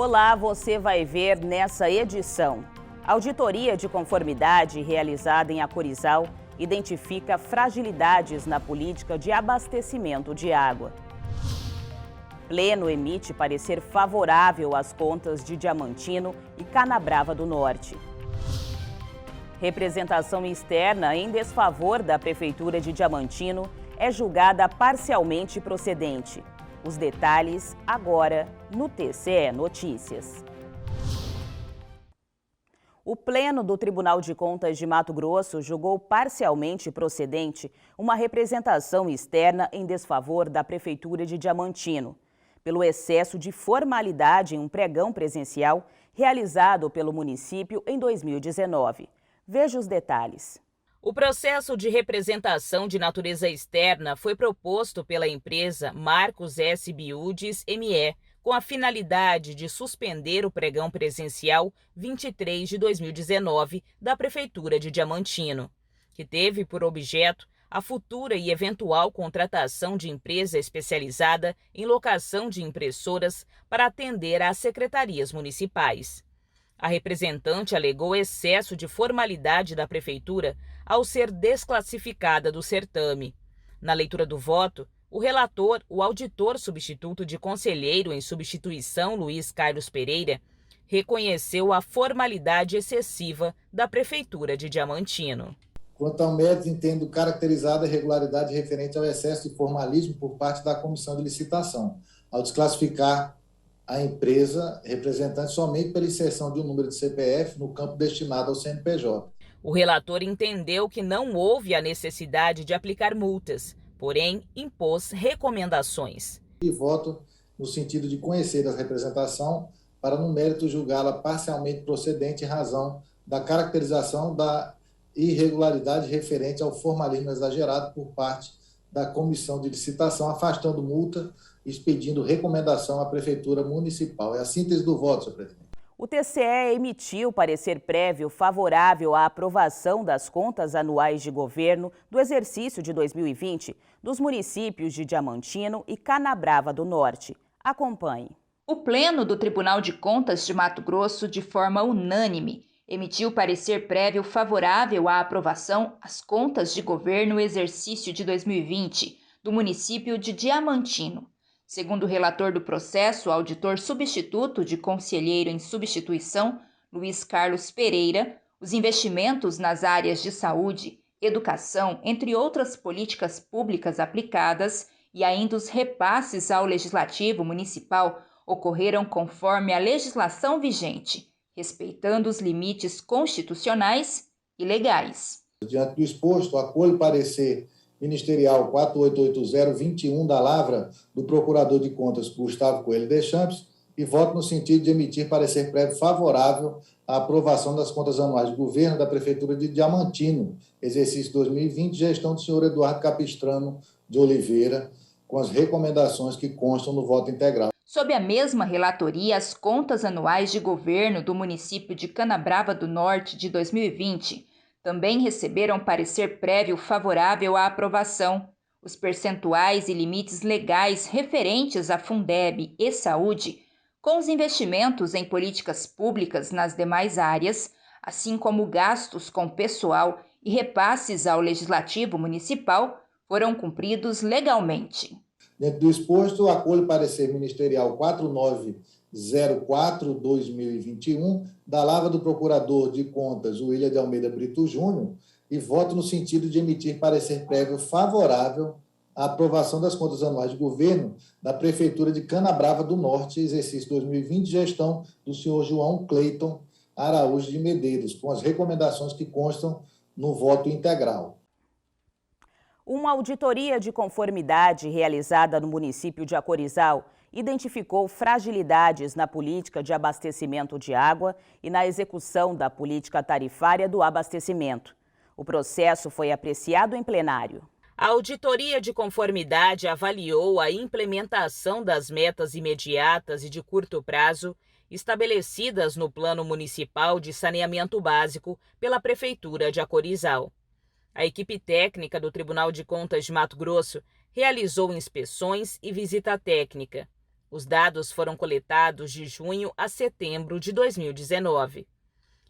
Olá, você vai ver nessa edição. A auditoria de conformidade realizada em Acorizal identifica fragilidades na política de abastecimento de água. Pleno emite parecer favorável às contas de Diamantino e Canabrava do Norte. Representação externa em desfavor da Prefeitura de Diamantino é julgada parcialmente procedente. Os detalhes agora no TCE Notícias. O Pleno do Tribunal de Contas de Mato Grosso julgou parcialmente procedente uma representação externa em desfavor da Prefeitura de Diamantino, pelo excesso de formalidade em um pregão presencial realizado pelo município em 2019. Veja os detalhes. O processo de representação de natureza externa foi proposto pela empresa Marcos S. Biudes ME, com a finalidade de suspender o pregão presencial 23 de 2019 da Prefeitura de Diamantino, que teve por objeto a futura e eventual contratação de empresa especializada em locação de impressoras para atender às secretarias municipais. A representante alegou excesso de formalidade da Prefeitura ao ser desclassificada do certame. Na leitura do voto, o relator, o auditor substituto de conselheiro em substituição Luiz Carlos Pereira, reconheceu a formalidade excessiva da Prefeitura de Diamantino. Quanto ao mérito, entendo caracterizada a irregularidade referente ao excesso de formalismo por parte da comissão de licitação, ao desclassificar a empresa representante somente pela inserção de um número de CPF no campo destinado ao CNPJ. O relator entendeu que não houve a necessidade de aplicar multas, porém impôs recomendações. E voto no sentido de conhecer a representação para, no mérito, julgá-la parcialmente procedente em razão da caracterização da irregularidade referente ao formalismo exagerado por parte da comissão de licitação, afastando multa e expedindo recomendação à Prefeitura Municipal. É a síntese do voto, senhor presidente. O TCE emitiu parecer prévio favorável à aprovação das contas anuais de governo do exercício de 2020 dos municípios de Diamantino e Canabrava do Norte. Acompanhe. O Pleno do Tribunal de Contas de Mato Grosso, de forma unânime, emitiu parecer prévio favorável à aprovação às contas de governo exercício de 2020 do município de Diamantino. Segundo o relator do processo, o auditor substituto de conselheiro em substituição, Luiz Carlos Pereira, os investimentos nas áreas de saúde, educação, entre outras políticas públicas aplicadas, e ainda os repasses ao Legislativo Municipal ocorreram conforme a legislação vigente, respeitando os limites constitucionais e legais. Diante do exposto, acolho o parecer ministerial 4880-21 da Lavra do Procurador de Contas Gustavo Coelho Deschamps e voto no sentido de emitir parecer prévio favorável à aprovação das contas anuais de governo da Prefeitura de Diamantino, exercício 2020, gestão do senhor Eduardo Capistrano de Oliveira, com as recomendações que constam no voto integral. Sob a mesma relatoria, as contas anuais de governo do município de Canabrava do Norte de 2020 também receberam parecer prévio favorável à aprovação. Os percentuais e limites legais referentes à Fundeb e Saúde, com os investimentos em políticas públicas nas demais áreas, assim como gastos com pessoal e repasses ao Legislativo Municipal, foram cumpridos legalmente. Dentro do exposto, acolho o parecer ministerial 4904-2021 da Lavra do Procurador de Contas, William de Almeida Brito Júnior, e voto no sentido de emitir parecer prévio favorável à aprovação das contas anuais de governo da Prefeitura de Canabrava do Norte, exercício 2020, gestão do senhor João Cleiton Araújo de Medeiros, com as recomendações que constam no voto integral. Uma auditoria de conformidade realizada no município de Acorizal identificou fragilidades na política de abastecimento de água e na execução da política tarifária do abastecimento. O processo foi apreciado em plenário. A auditoria de conformidade avaliou a implementação das metas imediatas e de curto prazo estabelecidas no Plano Municipal de Saneamento Básico pela Prefeitura de Acorizal. A equipe técnica do Tribunal de Contas de Mato Grosso realizou inspeções e visita técnica. Os dados foram coletados de junho a setembro de 2019.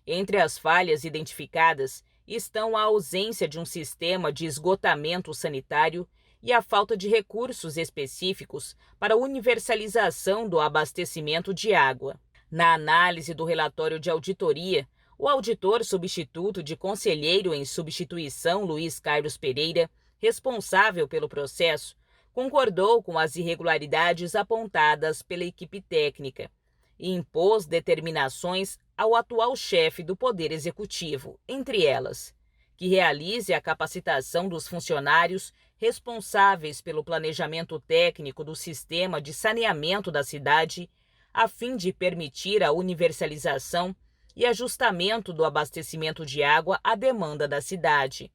Entre as falhas identificadas estão a ausência de um sistema de esgotamento sanitário e a falta de recursos específicos para a universalização do abastecimento de água. Na análise do relatório de auditoria, o auditor substituto de conselheiro em substituição, Luiz Carlos Pereira, responsável pelo processo, concordou com as irregularidades apontadas pela equipe técnica e impôs determinações ao atual chefe do Poder Executivo, entre elas, que realize a capacitação dos funcionários responsáveis pelo planejamento técnico do sistema de saneamento da cidade, a fim de permitir a universalização e ajustamento do abastecimento de água à demanda da cidade,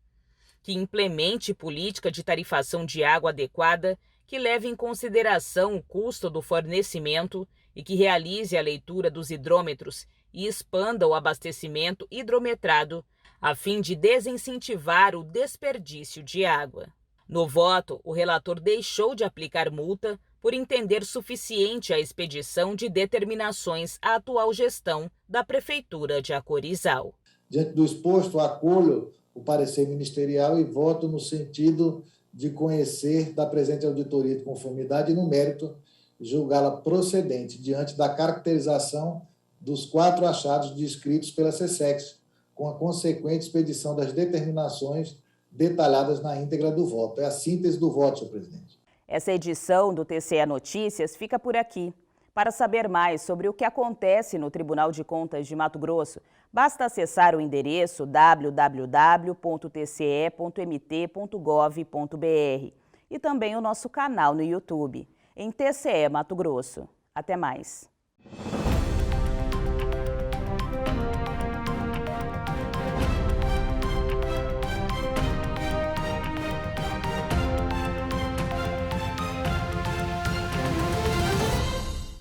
que implemente política de tarifação de água adequada que leve em consideração o custo do fornecimento e que realize a leitura dos hidrômetros e expanda o abastecimento hidrometrado a fim de desincentivar o desperdício de água. No voto, o relator deixou de aplicar multa por entender suficiente a expedição de determinações à atual gestão da Prefeitura de Acorizal. Diante do exposto, acolho o parecer ministerial e voto no sentido de conhecer da presente auditoria de conformidade e, no mérito, julgá-la procedente diante da caracterização dos 4 achados descritos pela SESEX, com a consequente expedição das determinações detalhadas na íntegra do voto. É a síntese do voto, senhor presidente. Essa edição do TCE Notícias fica por aqui. Para saber mais sobre o que acontece no Tribunal de Contas de Mato Grosso, basta acessar o endereço www.tce.mt.gov.br e também o nosso canal no YouTube, em TCE Mato Grosso. Até mais.